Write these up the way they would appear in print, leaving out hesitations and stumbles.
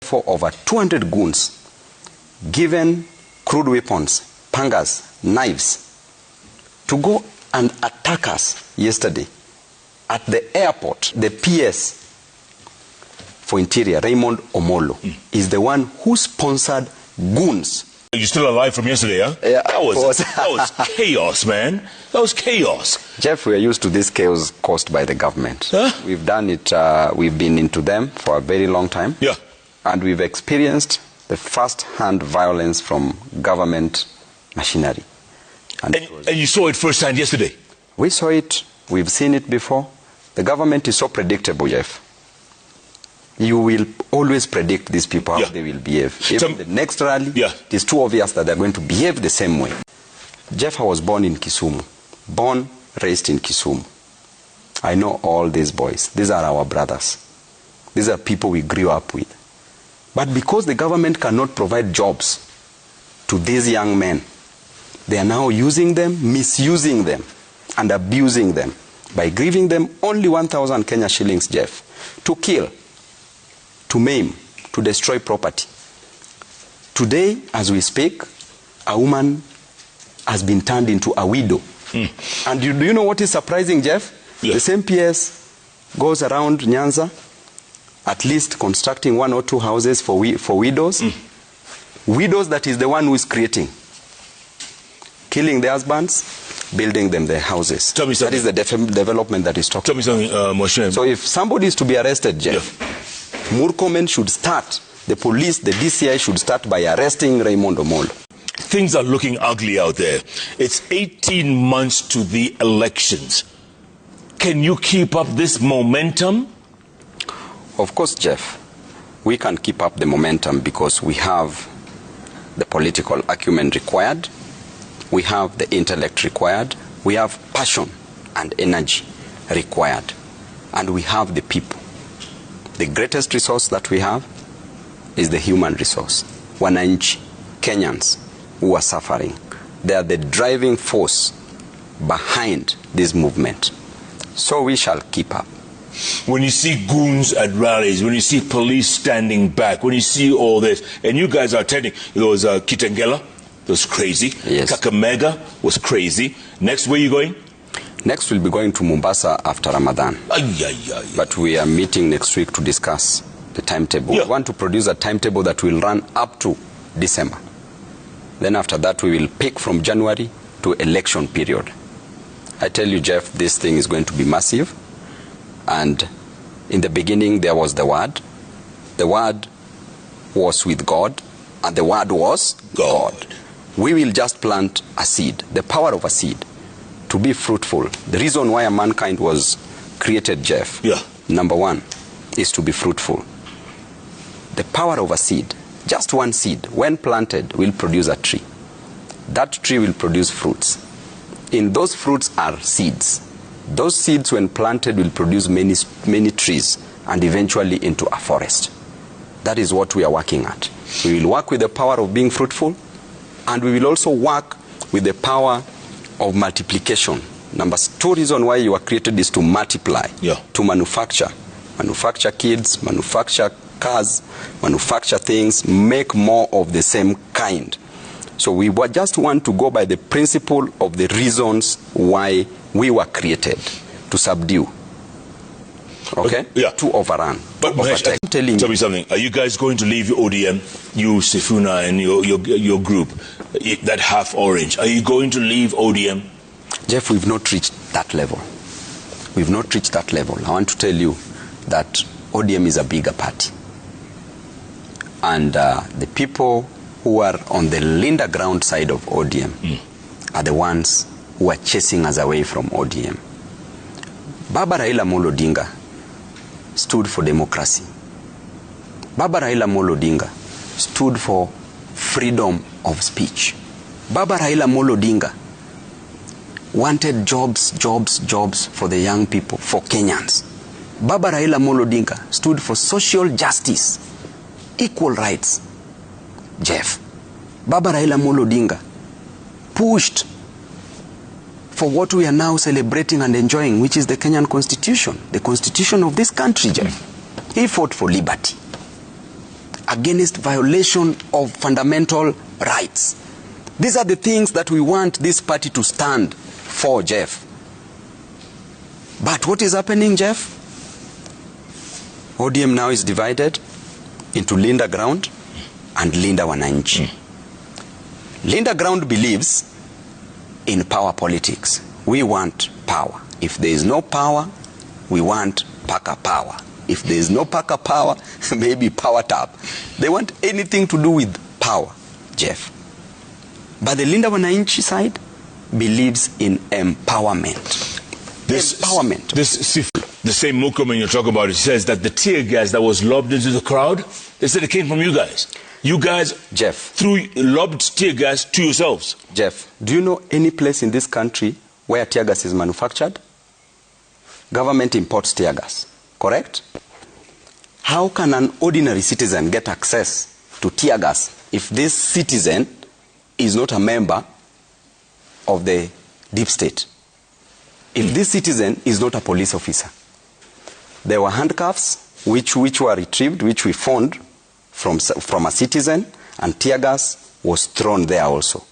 For over 200 goons given crude weapons, pangas, knives to go and attack us yesterday at the airport. The PS for Interior, Raymond Omolo, is the one who sponsored goons. You're still alive from yesterday, huh? Yeah, that was chaos, man. That was chaos. Jeff, we are used to this chaos caused by the government. Huh? We've done it, we've been into them for a very long time. Yeah. And we've experienced the first-hand violence from government machinery. And you saw it firsthand yesterday? We saw it. We've seen it before. The government is so predictable, Jeff. You will always predict these people how they will behave. Even the next rally, it is too obvious that they're going to behave the same way. Jeff, I was born in Kisumu. Born, raised in Kisumu. I know all these boys. These are our brothers. These are people we grew up with. But because the government cannot provide jobs to these young men, they are now using them, misusing them, and abusing them by giving them only 1,000 Kenya shillings, Jeff, to kill, to maim, to destroy property. Today, as we speak, a woman has been turned into a widow. And do you know what is surprising, Jeff? The same PS goes around Nyanza, at least constructing 1 or 2 houses for widows. Widows, that is the one who is creating. Killing their husbands, building them their houses. Tell me something. That is the development that is talking. Tell me something, Moshe. So if somebody is to be arrested, Jeff, Murkomen should start, the police, the DCI should start by arresting Raymond Omolo. Things are looking ugly out there. It's 18 months to the elections. Can you keep up this momentum? Of course, Jeff, we can keep up the momentum because we have the political acumen required, we have the intellect required, we have passion and energy required, and we have the people. The greatest resource that we have is the human resource. Wananchi, Kenyans who are suffering. They are the driving force behind this movement. So we shall keep up. When you see goons at rallies, when you see police standing back, when you see all this, and you guys are attending, there was Kitengela, that was crazy. Yes. Kakamega was crazy. Next, where are you going? Next, we'll be going to Mombasa after Ramadan. But we are meeting next week to discuss the timetable. We want to produce a timetable that will run up to December. Then after that, we will pick from January to election period. I tell you, Jeff, this thing is going to be massive. And in the beginning, there was the Word. The Word was with God, and the Word was God. We will just plant a seed, the power of a seed, to be fruitful. The reason why mankind was created, Jeff, number one, is to be fruitful. The power of a seed, just one seed, when planted, will produce a tree. That tree will produce fruits. In those fruits are seeds. Those seeds, when planted, will produce many trees and eventually into a forest. That is what we are working at. We will work with the power of being fruitful, and we will also work with the power of multiplication. Number 2 reason why you are created is to multiply, to manufacture. Manufacture kids, manufacture cars, manufacture things, make more of the same kind. So we just want to go by the principle of the reasons why we were created, to subdue, to overrun, but Mahesh, tell me something. Are you guys going to leave ODM, you, Sifuna, and your group, that half orange? Are you going to leave ODM? Jeff, we've not reached that level. We've not reached that level. I want to tell you that ODM is a bigger party. And the people who are on the Linda ground side of ODM are the ones who are chasing us away from ODM. Baba Raila Amolo Odinga stood for democracy. Baba Raila Amolo Odinga stood for freedom of speech. Baba Raila Amolo Odinga wanted jobs for the young people, for Kenyans. Baba Raila Amolo Odinga stood for social justice, equal rights. Jeff, Baba Raila Amolo Odinga pushed for what we are now celebrating and enjoying, which is the Kenyan Constitution, the Constitution of this country, Jeff. He fought for liberty. against violation of fundamental rights. These are the things that we want this party to stand for, Jeff. But what is happening, Jeff? ODM now is divided into Linda Ground and Linda Wananchi. Linda Ground believes in power politics. We want power. If there is no power, we want Paka power. If there is no Paka power, maybe power tap. They want anything to do with power, Jeff. But the Linda Wananchi side believes in empowerment. The same Mukomen you're talking about, it says that the tear gas that was lobbed into the crowd, they said it came from you guys. You guys, Jeff, lobbed tear gas to yourselves. Jeff, do you know any place in this country where tear gas is manufactured? Government imports tear gas, correct? How can an ordinary citizen get access to tear gas if this citizen is not a member of the deep state? If this citizen is not a police officer? There were handcuffs which were retrieved, which we found from a citizen, and tear gas was thrown there also.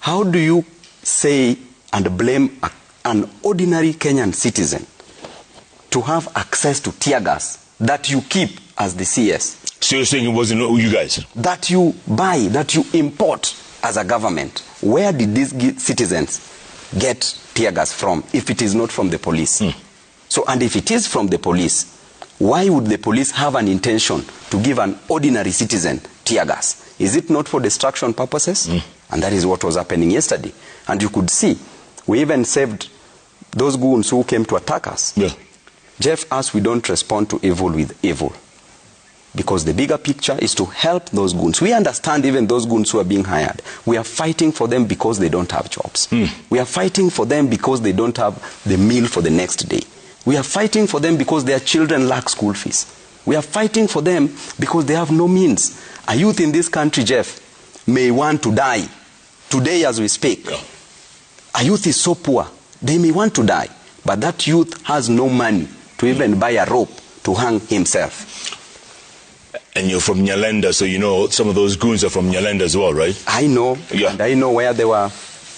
How do you say and blame an ordinary Kenyan citizen to have access to tear gas that you keep as the CS? So you're saying it wasn't you guys? That you buy, that you import as a government. Where did these citizens get tear gas from if it is not from the police? So, and if it is from the police, why would the police have an intention to give an ordinary citizen tear gas? Is it not for destruction purposes? And that is what was happening yesterday. And you could see, we even saved those goons who came to attack us. Yeah. Jeff, us, we don't respond to evil with evil. Because the bigger picture is to help those goons. We understand even those goons who are being hired. We are fighting for them because they don't have jobs. We are fighting for them because they don't have the meal for the next day. We are fighting for them because their children lack school fees. We are fighting for them because they have no means. A youth in this country, Jeff, may want to die today as we speak. Yeah. A youth is so poor, they may want to die. But that youth has no money to even buy a rope to hang himself. And you're from Nyalenda, so you know some of those goons are from Nyalenda as well, right? I know, and I know where they were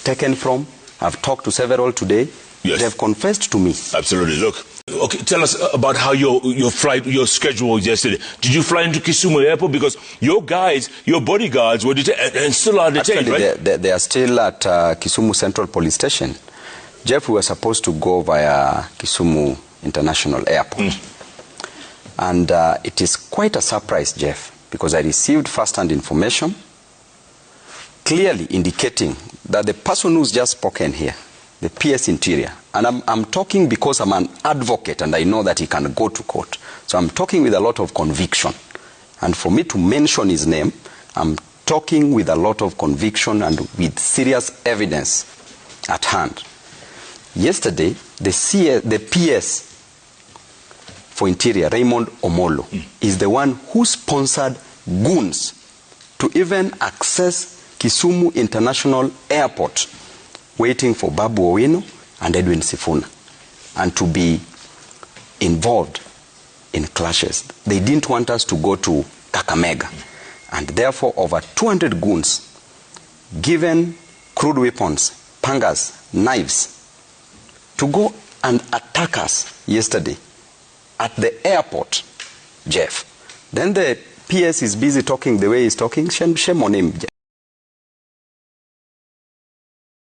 taken from. I've talked to several today. Yes. They've confessed to me. Absolutely. Look, okay, tell us about how your flight, your schedule was yesterday. Did you fly into Kisumu Airport? Because your guys, your bodyguards were detained and still are detained, right? They are still at Kisumu Central Police Station. Jeff, we were supposed to go via Kisumu International Airport. And it is quite a surprise, Jeff, because I received first-hand information clearly indicating that the person who's just spoken here, the PS Interior, and I'm talking because I'm an advocate and I know that he can go to court. So I'm talking with a lot of conviction. And for me to mention his name, I'm talking with a lot of conviction and with serious evidence at hand. Yesterday, the PS for Interior, Raymond Omolo, is the one who sponsored goons to even access Kisumu International Airport, waiting for Babu Owino and Edwin Sifuna, and to be involved in clashes. They didn't want us to go to Kakamega, and therefore over 200 goons given crude weapons, pangas, knives, to go and attack us yesterday at the airport, Jeff. Then the PS is busy talking the way he's talking. Shame on him, Jeff.